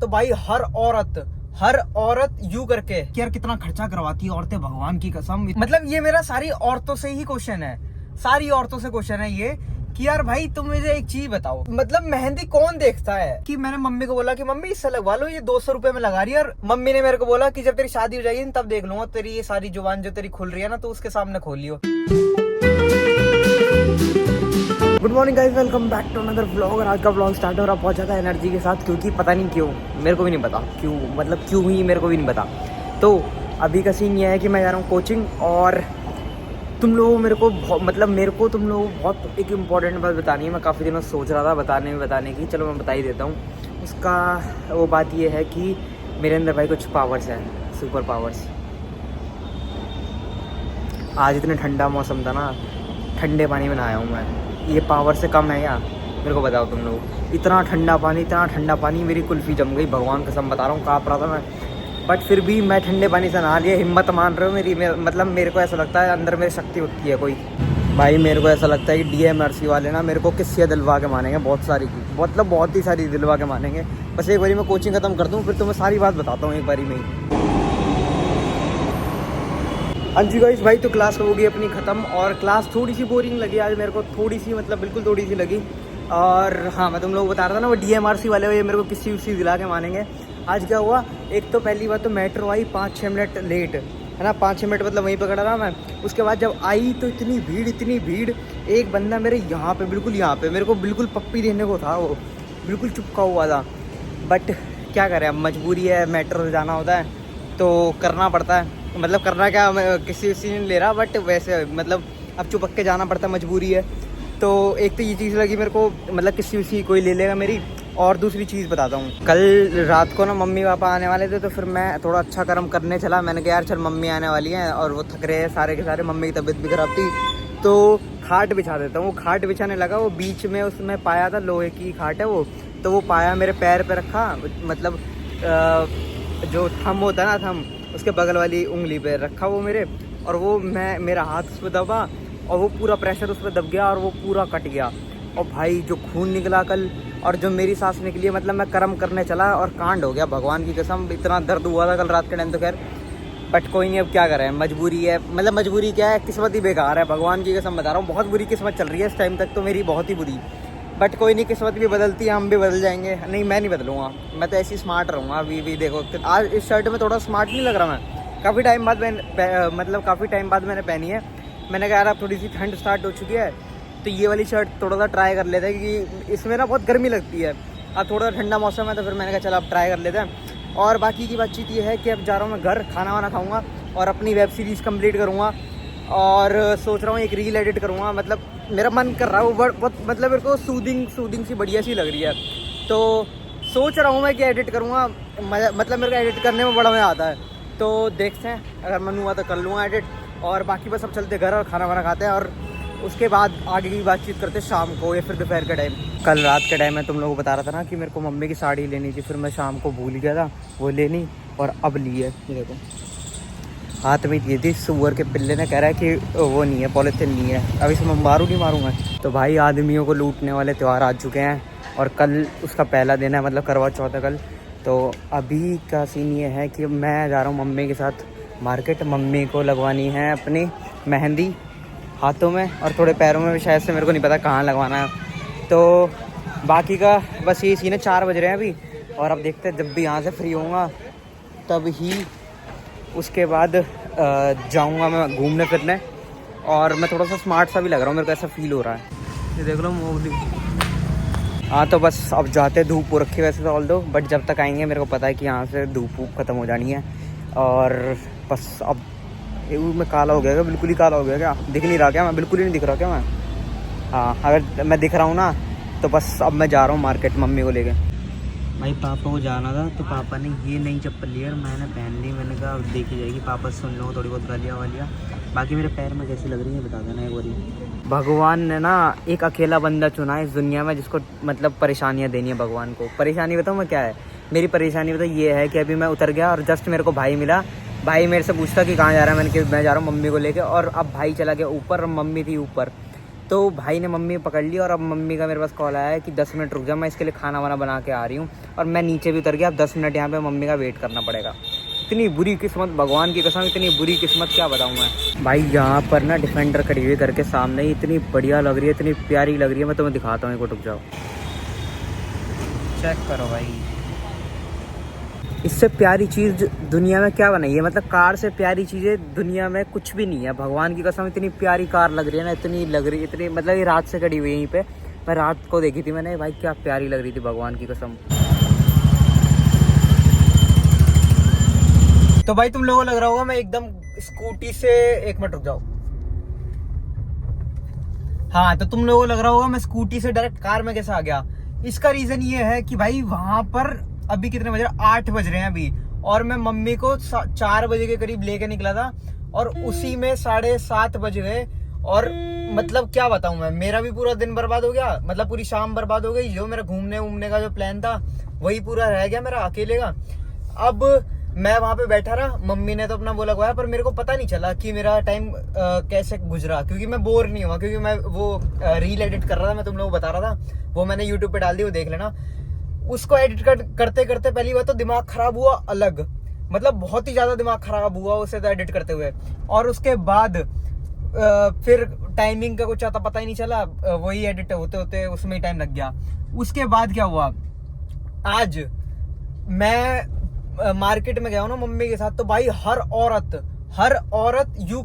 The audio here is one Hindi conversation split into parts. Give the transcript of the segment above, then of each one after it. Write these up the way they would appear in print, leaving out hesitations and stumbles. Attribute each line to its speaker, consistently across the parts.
Speaker 1: तो भाई हर औरत यूं करके कि यार कितना खर्चा करवाती है औरतें, भगवान की कसम। मतलब ये मेरा सारी औरतों से ही क्वेश्चन है, सारी औरतों से क्वेश्चन है ये कि यार भाई तुम मुझे एक चीज बताओ, मतलब मेहंदी कौन देखता है। कि मैंने मम्मी को बोला कि मम्मी इससे लगवा लो, ये 200 रुपए में लगा रही है। और मम्मी ने मेरे को बोला कि जब तेरी शादी हो जाएगी तब देख लूंगा, तेरी ये सारी जुबान जो तेरी खुल रही है ना तो उसके सामने खोलियो। Good morning guys, welcome back to another vlog. और आज का व्लॉग स्टार्ट हो रहा बहुत ज़्यादा एनर्जी के साथ, क्योंकि पता नहीं क्यों, मेरे को भी नहीं पता क्यों, मतलब क्यों ही मेरे को भी नहीं पता। तो अभी का सीन ये है कि मैं जा रहा हूँ कोचिंग, और तुम लोगों मेरे को तुम लोगों को बहुत एक इम्पॉर्टेंट बात बतानी है। मैं काफ़ी दिनों सोच रहा था बताने की, चलो मैं बता ही देता हूँ। उसका वो बात ये है कि मेरे अंदर भाई कुछ पावर्स हैं, सुपर पावर्स। आज इतना ठंडा मौसम था ना, ठंडे पानी में नहाया हूँ मैं। ये पावर से कम है क्या, मेरे को बताओ तुम लोग। इतना ठंडा पानी, मेरी कुल्फ़ी जम गई, भगवान कसम बता रहा हूँ, काँप रहा था मैं। बट फिर भी मैं ठंडे पानी से नहा लिया। हिम्मत मान रहे हो मेरी? मतलब मेरे को ऐसा लगता है अंदर मेरी शक्ति होती है कोई। भाई मेरे को ऐसा लगता है कि DMRC वाले ना मेरे को किस्से दिलवा के मानेंगे, बहुत सारी की, मतलब बहुत ही सारी दिलवा के मानेंगे। बस एक बारी मैं कोचिंग ख़त्म कर दूँ, फिर तो मैं सारी बात बताता हूँ एक बारी में ही। हाँ जी गाइस, भाई तो क्लास हो गई अपनी ख़त्म, और क्लास थोड़ी सी बोरिंग लगी आज मेरे को, थोड़ी सी, मतलब बिल्कुल थोड़ी सी लगी। और हाँ, मैं तुम लोगों को बता रहा था ना, वो DMRC वाले ये मेरे को किसी उसी दिला के मानेंगे। आज क्या हुआ, एक तो पहली बात तो मेट्रो आई 5-6 मिनट लेट, है ना, 5-6 मिनट मतलब वहीं पकड़ा रहा मैं। उसके बाद जब आई तो इतनी भीड़, एक बंदा मेरे यहाँ पे, बिल्कुल यहाँ पे, मेरे को बिल्कुल पप्पी देने को था, वो बिल्कुल चिपका हुआ था। बट क्या करें, अब मजबूरी है, मेट्रो से जाना होता है तो करना पड़ता है। मतलब करना क्या, मैं किसी ने नहीं ले रहा, बट वैसे मतलब अब चुपक के जाना पड़ता है, मजबूरी है। तो एक तो ये चीज़ लगी मेरे को, मतलब किसी कोई ले लेगा मेरी। और दूसरी चीज़ बताता हूँ, कल रात को ना मम्मी पापा आने वाले थे, तो फिर मैं थोड़ा अच्छा कर्म करने चला। मैंने कहा यार चल, मम्मी आने वाली हैं और वो थक रहे हैं सारे के सारे, मम्मी की तबीयत भी खराब थी, तो खाट बिछा देता हूँ। वो खाट बिछाने लगा, वो बीच में उसमें पाया था, लोहे की खाट है वो, तो वो पाया मेरे पैर पर रखा, मतलब जो थंब होता है ना, थंब, उसके बगल वाली उंगली पे रखा वो मेरे, और वो मेरा हाथ उस पर दबा, और वो पूरा प्रेशर उस पर दब गया, और वो पूरा कट गया। और भाई जो खून निकला कल, और जो मेरी सांस निकली है, मतलब मैं कर्म करने चला और कांड हो गया, भगवान की कसम। इतना दर्द हुआ था कल रात के टाइम तो खैर, बट कोई नहीं, अब क्या करें, मजबूरी है। मतलब मजबूरी क्या है, किस्मत ही बेकार है, भगवान की कसम बता रहा हूँ। बहुत बुरी किस्मत चल रही है इस टाइम तक तो मेरी, बहुत ही बुरी। बट कोई नहीं, किस्मत भी बदलती है, हम भी बदल जाएंगे। नहीं, मैं नहीं बदलूँगा, मैं तो ऐसी स्मार्ट रहूँगा। अभी भी देखो, आज इस शर्ट में थोड़ा स्मार्ट नहीं लग रहा मैं, काफ़ी टाइम बाद मैंने पहनी है। मैंने कहा यार अब थोड़ी सी ठंड स्टार्ट हो चुकी है, तो ये वाली शर्ट थोड़ा सा ट्राई कर लेते हैं, क्योंकि इसमें ना बहुत गर्मी लगती है। अब थोड़ा ठंडा मौसम है, तो फिर मैंने कहा चलो अब ट्राई कर लेते हैं। और बाकी की बातचीत ये है कि अब जा रहा हूँ मैं घर, खाना वाना खाऊँगा और अपनी वेब सीरीज़ कंप्लीट करूँगा। और सोच रहा हूँ एक रील एडिट करूँगा, मतलब मेरा मन कर रहा है वो, बहुत मतलब मेरे को सूदिंग सी बढ़िया सी लग रही है, तो सोच रहा हूँ मैं कि एडिट करूँगा। मतलब मेरे को एडिट करने में बड़ा मज़ा आता है, तो देखते हैं, अगर मन हुआ तो कर लूँगा एडिट। और बाकी बस अब चलते घर और खाना वाना खाते हैं, और उसके बाद आगे की बातचीत करते शाम को या फिर दोपहर के टाइम। कल रात के टाइम मैं तुम लोगों को बता रहा था ना कि मेरे को मम्मी की साड़ी लेनी थी, फिर मैं शाम को भूल गया था वो लेनी, और अब ली है। ये देखो हाथ में दी थी, सुअर के पिल्ले ने कह रहा है कि वो नहीं है, पॉलिथीन नहीं है, अब इसमें मारूंगा। तो भाई आदमियों को लूटने वाले त्यौहार आ चुके हैं, और कल उसका पहला दिन है, मतलब करवा चौथ है कल। तो अभी का सीन ये है कि मैं जा रहा हूँ मम्मी के साथ मार्केट। मम्मी को लगवानी है अपनी मेहंदी हाथों में और थोड़े पैरों में भी, शायद से, मेरे को नहीं पता कहाँ लगवाना है। तो बाकी का बस ये सीन है। 4 बज रहे हैं अभी, और अब देखते हैं, जब भी यहाँ से फ्री होऊंगा तब ही उसके बाद जाऊंगा मैं घूमने फिरने। और मैं थोड़ा सा स्मार्ट सा भी लग रहा हूँ, मेरे को ऐसा फील हो रहा है। ये देख लो मोगली। हाँ तो बस अब जाते, धूप हो रखी है वैसे तो ऑल दो, बट जब तक आएंगे मेरे को पता है कि यहाँ से धूप ख़त्म हो जानी है। और बस अब मैं काला हो गया क्या, बिल्कुल ही काला हो गया क्या, दिख नहीं रहा क्या मैं, बिल्कुल ही नहीं दिख रहा क्या मैं? हाँ, अगर मैं दिख रहा हूँ ना तो बस अब मैं जा रहा हूँ मार्केट मम्मी को लेके। भाई पापा को जाना था, तो पापा ने ये नई चप्पल ली और मैंने पहन ली। मैंने कहा अब देखी जाएगी, पापा से सुन लो थोड़ी बहुत गालियाँ वालियाँ। बाकी मेरे पैर में कैसी लग रही है बता देना एक बारी। भगवान ने ना एक अकेला बंदा चुना है इस दुनिया में जिसको मतलब परेशानियाँ देनी है भगवान को। परेशानी बताऊँ मैं क्या है, मेरी परेशानी बताऊँ ये है कि अभी मैं उतर गया और जस्ट मेरे को भाई मिला। भाई मेरे से पूछता कि कहाँ जा रहा है, मैंने कहा मैं जा रहा हूँ मम्मी को लेके, और अब भाई चला गया ऊपर और मम्मी थी ऊपर। तो भाई ने मम्मी पकड़ ली और अब मम्मी का मेरे पास कॉल आया है कि 10 मिनट रुक जा, मैं इसके लिए खाना वाना बना के आ रही हूँ। और मैं नीचे भी उतर गया, अब 10 मिनट यहाँ पे मम्मी का वेट करना पड़ेगा। इतनी बुरी किस्मत, भगवान की कसम इतनी बुरी किस्मत, क्या बताऊँ मैं भाई। यहाँ पर ना डिफेंडर खड़ी हुई घर के सामने ही, इतनी बढ़िया लग रही है, इतनी प्यारी लग रही है। मैं तुम्हें दिखाता हूँ, एक रुक जाओ, चेक करो भाई। इससे प्यारी चीज़ दुनिया में क्या बनाई है, मतलब कार से प्यारी चीज़ें दुनिया में कुछ भी नहीं है, भगवान की कसम। इतनी प्यारी कार लग रही है ना, इतनी लग रही है, इतनी मतलब ये रात से खड़ी हुई है यहीं पे। मैं रात को देखी थी मैंने भाई, क्या प्यारी लग रही थी भगवान की कसम। तो भाई तुम लोगों को लग रहा होगा मैं एकदम स्कूटी से, एक मिनट रुक जाओ। हाँ, तो तुम लोगों को लग रहा होगा मैं स्कूटी से डायरेक्ट कार में कैसे आ गया। इसका रीजन ये है कि भाई वहां पर अभी कितने बज रहे हैं, 8 बज रहे हैं अभी, और मैं मम्मी को 4 बजे के करीब लेके निकला था और उसी में 7:30 बज गए। और मतलब क्या बताऊं मैं, मेरा भी पूरा दिन बर्बाद हो गया, मतलब पूरी शाम बर्बाद हो गई। जो मेरा घूमने वूमने का जो प्लान था वही पूरा रह गया मेरा अकेले का। अब मैं वहां पे बैठा रहा, मम्मी ने तो अपना वो लगवाया, पर मेरे को पता नहीं चला कि मेरा टाइम कैसे गुजरा, क्योंकि मैं बोर नहीं हुआ, क्योंकि मैं वो रील एडिट कर रहा था, मैं तुम लोगों को बता रहा था। वो मैंने यूट्यूब पे डाल दी, वो देख लेना। उसको एडिट करते करते पहली बार तो दिमाग खराब हुआ अलग, मतलब बहुत ही ज्यादा दिमाग खराब हुआ उसे तो एडिट करते हुए। और उसके बाद फिर टाइमिंग का कुछ आता पता ही नहीं चला, वही एडिट होते होते उसमें ही टाइम लग गया। उसके बाद क्या हुआ, आज मैं मार्केट में गया हूँ ना मम्मी के साथ, तो भाई हर औरत यूं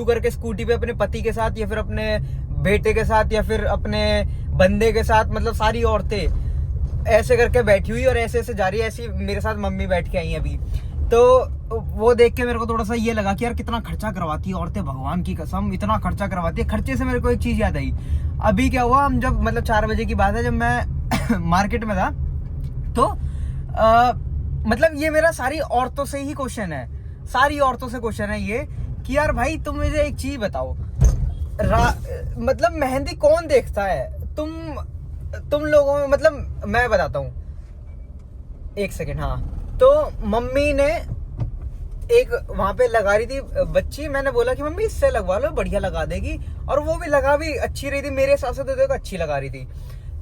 Speaker 1: करके स्कूटी पे अपने पति के साथ या फिर अपने बेटे के साथ या फिर अपने बंदे के साथ, मतलब सारी औरतें ऐसे करके बैठी हुई और ऐसे ऐसे जा रही है। ऐसी मेरे साथ मम्मी बैठ के आई है अभी। तो वो देख के मेरे को थोड़ा सा ये लगा कि यार कितना खर्चा करवाती है औरतें, भगवान की कसम इतना खर्चा करवाती है। खर्चे से मेरे को एक चीज याद आई। अभी क्या हुआ, हम जब मतलब 4 बजे की बात है, जब मैं मार्केट में था, तो मतलब ये मेरा सारी औरतों से ही क्वेश्चन है, सारी औरतों से क्वेश्चन है ये कि यार भाई तुम मुझे एक चीज बताओ, मतलब मेहंदी कौन देखता है तुम लोगों में, मतलब मैं बताता हूँ, एक सेकेंड। हाँ, तो मम्मी ने एक वहां पे लगा रही थी बच्ची, मैंने बोला कि मम्मी इससे लगवा लो, बढ़िया लगा देगी, और वो भी लगा भी अच्छी रही थी मेरे हिसाब से, तो देखो अच्छी लगा रही थी।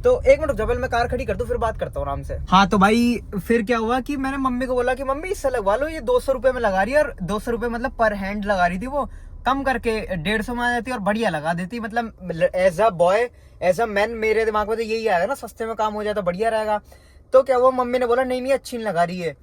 Speaker 1: तो एक मिनट जब मैं कार खड़ी कर दूं फिर बात करता हूँ आराम से। हाँ, तो भाई फिर क्या हुआ कि मैंने मम्मी को बोला कि मम्मी इससे लगवा लो, ये 200 रुपए में लगा रही है, और 200 रुपए मतलब पर हैंड लगा रही थी, वो कम करके 150 में आ जाती और बढ़िया लगा देती। मतलब as a boy as a man मेरे दिमाग में तो यही आएगा ना, सस्ते में काम हो जाए तो बढ़िया रहेगा। तो क्या हुआ, मम्मी ने बोला नहीं नहीं अच्छी नहीं लगा रही है।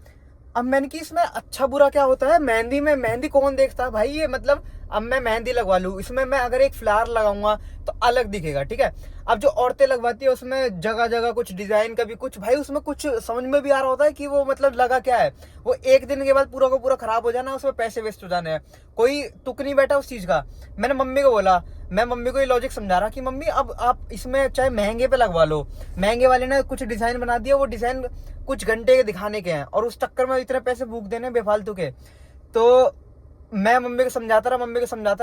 Speaker 1: अब मैंने कि इसमें अच्छा बुरा क्या होता है, मेहंदी में मेहंदी कौन देखता है भाई, ये मतलब अब मैं मेहंदी लगवा लूं, इसमें मैं अगर एक फ्लावर लगाऊंगा तो अलग दिखेगा, ठीक है। अब जो औरतें लगवाती है उसमें जगह जगह कुछ डिजाइन, कभी कुछ, भाई उसमें कुछ समझ में भी आ रहा होता है कि वो मतलब लगा क्या है। वो एक दिन के बाद पूरा का पूरा खराब हो जाना, उसमें पैसे वेस्ट हो जाने हैं, कोई तुक नहीं बैठा उस चीज का। मैंने मम्मी को बोला, मैं मम्मी को ये लॉजिक समझा रहा कि मम्मी अब आप इसमें चाहे महंगे पे लगवा लो, महंगे वाले ने कुछ डिजाइन बना दिया, वो डिजाइन कुछ घंटे के दिखाने के हैं और उस चक्कर में इतने पैसे फूक देने बेफालतू के। तो मैं मम्मी को समझाता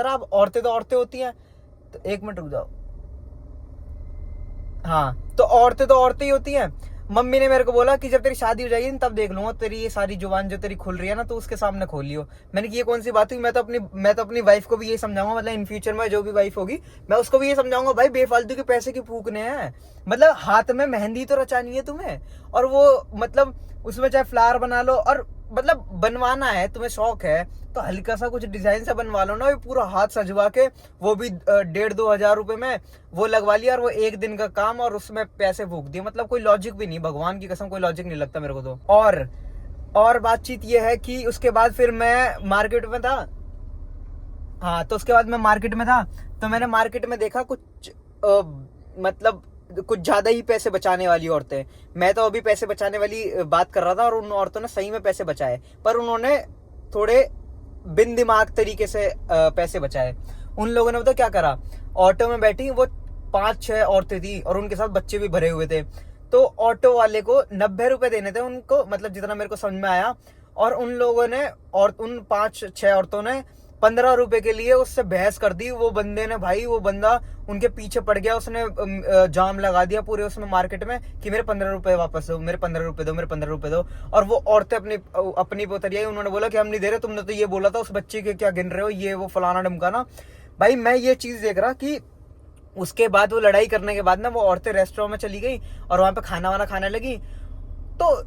Speaker 1: रहा, अब औरतें तो औरतें होती हैं। तो एक मिनट रुक जाओ। हाँ, तो औरतें ही होती हैं। मम्मी ने मेरे को बोला कि जब तेरी शादी हो जाएगी तब देख लूंगा, तेरी ये सारी जुबान जो तेरी खुल रही है ना, तो उसके सामने खोलियो। मैंने कि ये कौन सी बात हुई, मैं तो अपनी वाइफ को भी ये समझाऊंगा, मतलब इन फ्यूचर में जो भी वाइफ होगी मैं उसको भी ये समझाऊंगा, भाई बेफालतू के पैसे क्यों फूकने हैं, मतलब हाथ में मेहंदी तो रचानी है तुम्हें, और वो मतलब उसमें चाहे फ्लावर बना लो, और मतलब बनवाना है तुम्हें शौक है तो हल्का सा कुछ डिजाइन से बनवा लो ना, पूरा हाथ सजवा के, वो भी 1,500-2 हजार रुपए में वो लगवा लिया, और वो एक दिन का काम और उसमें पैसे फूक दिए। मतलब कोई लॉजिक भी नहीं, भगवान की कसम कोई लॉजिक नहीं लगता मेरे को तो। और बातचीत ये है कि उसके बाद फिर मैं मार्केट में था। हाँ, तो उसके बाद मैं मार्केट में था, तो मैंने मार्केट में देखा कुछ मतलब कुछ ज्यादा ही पैसे बचाने वाली औरतें। मैं तो अभी पैसे बचाने वाली बात कर रहा था, और उन औरतों ने सही में पैसे बचाए, पर उन्होंने थोड़े बिन दिमाग तरीके से पैसे बचाए। उन लोगों ने पता क्या करा, ऑटो में बैठी वो 5-6 औरतें थी और उनके साथ बच्चे भी भरे हुए थे। तो ऑटो वाले को 90 रुपए देने थे उनको, मतलब जितना मेरे को समझ में आया, और उन लोगों ने और उन 5-6 औरतों ने 15 रुपए के लिए उससे बहस कर दी। वो बंदे ने भाई, वो बंदा उनके पीछे पड़ गया, उसने जाम लगा दिया पूरे उसमें मार्केट में कि मेरे 15 रुपए वापस दो, मेरे 15 रुपए दो, मेरे 15 रुपए दो। और वो औरतें अपनी पे उतर आई, उन्होंने बोला कि हम नहीं दे रहे, तुमने तो ये बोला था, उस बच्चे के क्या गिन रहे हो, ये वो फलाना ढमकाना। भाई मैं ये चीज देख रहा कि उसके बाद वो लड़ाई करने के बाद ना वो औरतें रेस्टोरेंट में चली गई और वहां पे खाना वाना खाने लगी। तो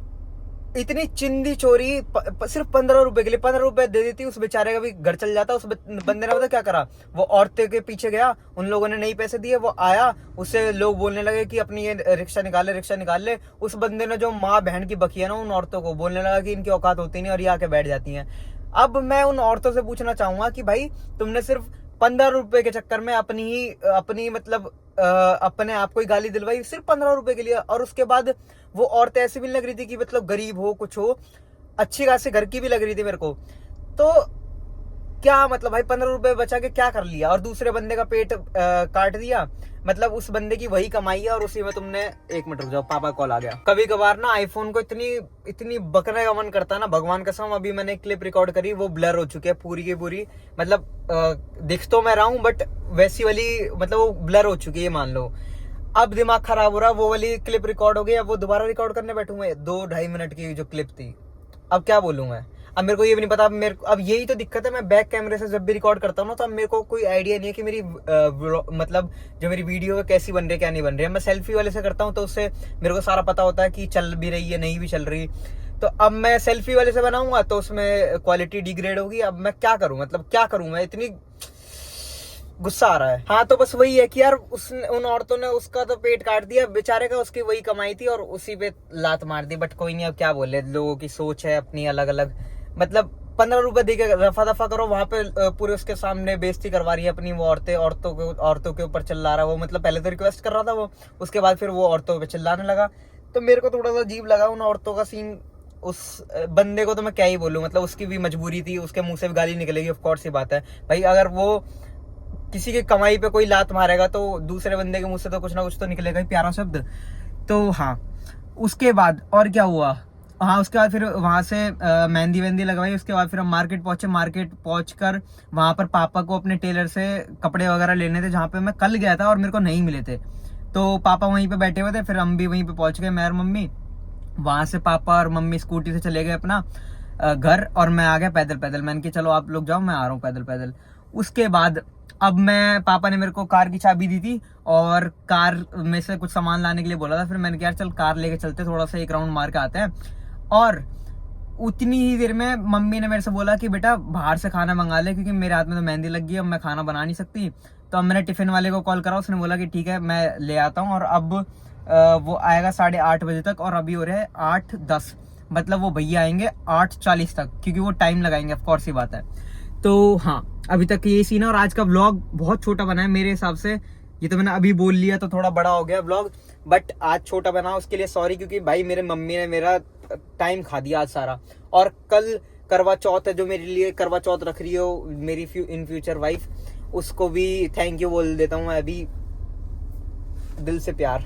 Speaker 1: इतनी चिंदी चोरी सिर्फ 15 रुपए के लिए, 15 रुपए दे देती, उस बेचारे का भी घर चल जाता। उस बंदे ने पता क्या करा, वो औरतें के पीछे गया, उन लोगों ने नहीं पैसे दिए, वो आया, उससे लोग बोलने लगे कि अपनी ये रिक्शा निकाल ले। उस बंदे ने जो माँ बहन की बकी है ना, उन औरतों को बोलने लगा कि इनकी औकात होती नहीं और ये आके बैठ जाती हैं। अब मैं उन औरतों से पूछना चाहूंगा कि भाई तुमने सिर्फ 15 रुपए के चक्कर में अपनी मतलब अपने आप को ही गाली दिलवाई सिर्फ 15 रुपए के लिए। और उसके बाद वो औरतें ऐसी भी लग रही थी कि मतलब गरीब हो, कुछ हो, अच्छी खासी घर की भी लग रही थी मेरे को। तो क्या मतलब भाई 15 रुपए बचा के क्या कर लिया, और दूसरे बंदे का पेट काट दिया। मतलब उस बंदे की वही कमाई है और उसी में तुमने, 1 मिनट रुक जाओ, पापा कॉल आ गया। कभी कभार ना आईफोन को इतनी बकने का मन करता है ना, भगवान कसम। अभी मैंने एक क्लिप रिकॉर्ड करी, वो ब्लर हो चुकी है पूरी की पूरी, मतलब दिख तो मैं रहा हूँ बट वैसी वाली, मतलब वो ब्लर हो चुकी है मान लो। अब दिमाग खराब हो रहा, वो वाली क्लिप रिकॉर्ड हो गई, अब वो दोबारा रिकॉर्ड करने बैठूंगा 2-2.5 मिनट की जो क्लिप थी। अब क्या बोलूं मैं, अब मेरे को ये भी नहीं पता। अब यही तो दिक्कत है, मैं बैक कैमरे से जब भी रिकॉर्ड करता हूँ ना, तो अब मेरे को कोई आइडिया नहीं है कि मेरी मतलब जो मेरी वीडियो है कैसी बन रही है क्या नहीं बन रही है। मैं सेल्फी वाले से करता हूँ तो उससे मेरे को सारा पता होता है कि चल भी रही है नहीं भी चल रही। तो अब मैं सेल्फी वाले से बनाऊंगा तो उसमें क्वालिटी डिग्रेड होगी। अब मैं क्या करूं, मतलब क्या करूं मैं, इतनी गुस्सा आ रहा है। हाँ तो बस वही है कि यार उन औरतों ने उसका तो पेट काट दिया बेचारे का, उसकी वही कमाई थी और उसी पे लात मार दी। बट कोई नहीं, अब क्या बोले, लोगों की सोच है अपनी अलग अलग। मतलब 15 रुपए दे के रफा दफा करो, वहां पे पूरे उसके सामने बेइज्जती करवा रही है अपनी वो औरतों के ऊपर चिल्ला रहा है वो। मतलब पहले तो रिक्वेस्ट कर रहा था वो, उसके बाद फिर वो औरतों पे चिल्लाने लगा। तो मेरे को थोड़ा सा अजीब लगा उन औरतों का सीन। उस बंदे को तो मैं क्या ही बोलूं, मतलब उसकी भी मजबूरी थी, उसके मुंह से भी गाली निकलेगी, ऑफ कोर्स सी बात है भाई। अगर वो किसी की कमाई पे कोई लात मारेगा तो दूसरे बंदे के मुंह से तो कुछ ना कुछ तो निकलेगा ही, प्यारा शब्द। तो हाँ, उसके बाद और क्या हुआ, हाँ उसके बाद फिर वहां से मेहंदी वेंदी लगवाई। उसके बाद फिर हम मार्केट पहुंचे। मार्केट पहुंचकर वहां पर पापा को अपने टेलर से कपड़े वगैरह लेने थे, जहाँ पे मैं कल गया था और मेरे को नहीं मिले थे। तो पापा वहीं पे बैठे हुए थे, फिर हम भी वहीं पे पहुंच गए, मैं और मम्मी। वहां से पापा और मम्मी स्कूटी से चले गए अपना घर, और मैं आ गया पैदल पैदल। मैंने कहा चलो आप लोग जाओ, मैं आ रहा हूँ पैदल पैदल। उसके बाद अब मैं, पापा ने मेरे को कार की चाबी दी थी और कार में से कुछ सामान लाने के लिए बोला था। फिर मैंने कहा यार चल कार लेके चलते, थोड़ा सा एक राउंड मार के आते हैं। और उतनी ही देर में मम्मी ने मेरे से बोला कि बेटा बाहर से खाना मंगा ले, क्योंकि मेरे हाथ में तो मेहंदी लग गई है, अब मैं खाना बना नहीं सकती। तो अब मैंने टिफिन वाले को कॉल करा, उसने बोला कि ठीक है मैं ले आता हूँ। और अब वो आएगा 8:30 बजे तक, और अभी हो रहे हैं 8:10, मतलब वो भैया आएंगे 8:40 तक, क्योंकि वो टाइम लगाएंगे, ऑफ कोर्स ही बात है। तो हाँ, अभी तक ये सीन है। और आज का व्लॉग बहुत छोटा बना है मेरे हिसाब से। ये तो मैंने अभी बोल लिया तो थोड़ा बड़ा हो गया व्लॉग, बट आज छोटा बना, उसके लिए सॉरी। क्योंकि भाई मेरे मम्मी ने मेरा टाइम खा दिया आज सारा। और कल करवा चौथ है, जो मेरे लिए करवा चौथ रख रही हो मेरी इन फ्यूचर वाइफ, उसको भी थैंक यू बोल देता हूँ मैं अभी दिल से प्यार।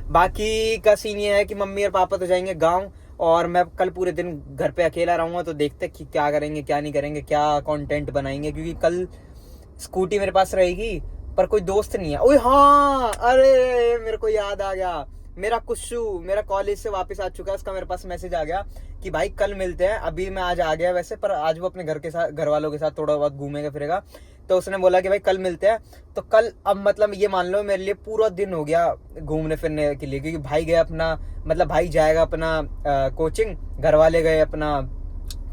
Speaker 1: बाकी का सीन ये है कि मम्मी और पापा तो जाएंगे गाँव, और मैं कल पूरे दिन घर पे अकेला रहूंगा। तो देखते कि क्या करेंगे क्या नहीं करेंगे, क्या कंटेंट बनाएंगे। क्योंकि कल स्कूटी मेरे पास रहेगी पर कोई दोस्त नहीं है। ओए हाँ, अरे मेरे को याद आ गया, मेरा कुश्शू मेरा कॉलेज से वापस आ चुका है। उसका मेरे पास मैसेज आ गया कि भाई कल मिलते हैं। अभी मैं आज आ गया वैसे, पर आज वो अपने घर वालों के साथ थोड़ा बहुत घूमेगा फिरेगा। तो उसने बोला कि भाई कल मिलते हैं। तो कल अब मतलब ये मान लो मेरे लिए पूरा दिन हो गया घूमने फिरने के लिए, क्योंकि भाई गया अपना, मतलब भाई जाएगा अपना कोचिंग, घर वाले गए अपना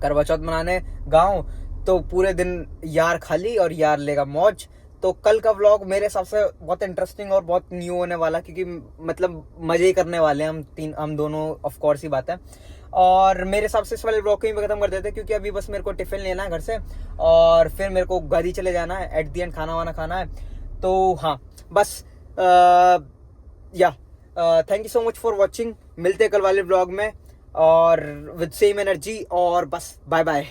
Speaker 1: करवा चौथ मनाने गाँव। तो पूरे दिन यार खाली और यार लेगा मौज। तो कल का व्लॉग मेरे हिसाब से बहुत इंटरेस्टिंग और बहुत न्यू होने वाला, क्योंकि मतलब मजे ही करने वाले हैं हम दोनों, ऑफ कोर्स ही बात है। और मेरे हिसाब से इस वाले व्लॉग को ही खत्म कर देते हैं, क्योंकि अभी बस मेरे को टिफिन लेना है घर से और फिर मेरे को घर ही चले जाना है, एट दी एंड खाना वाना खाना है। तो हाँ बस या thank you so much for watching. मिलते हैं कल वाले व्लॉग में और विद सेम एनर्जी, और बस बाय बाय।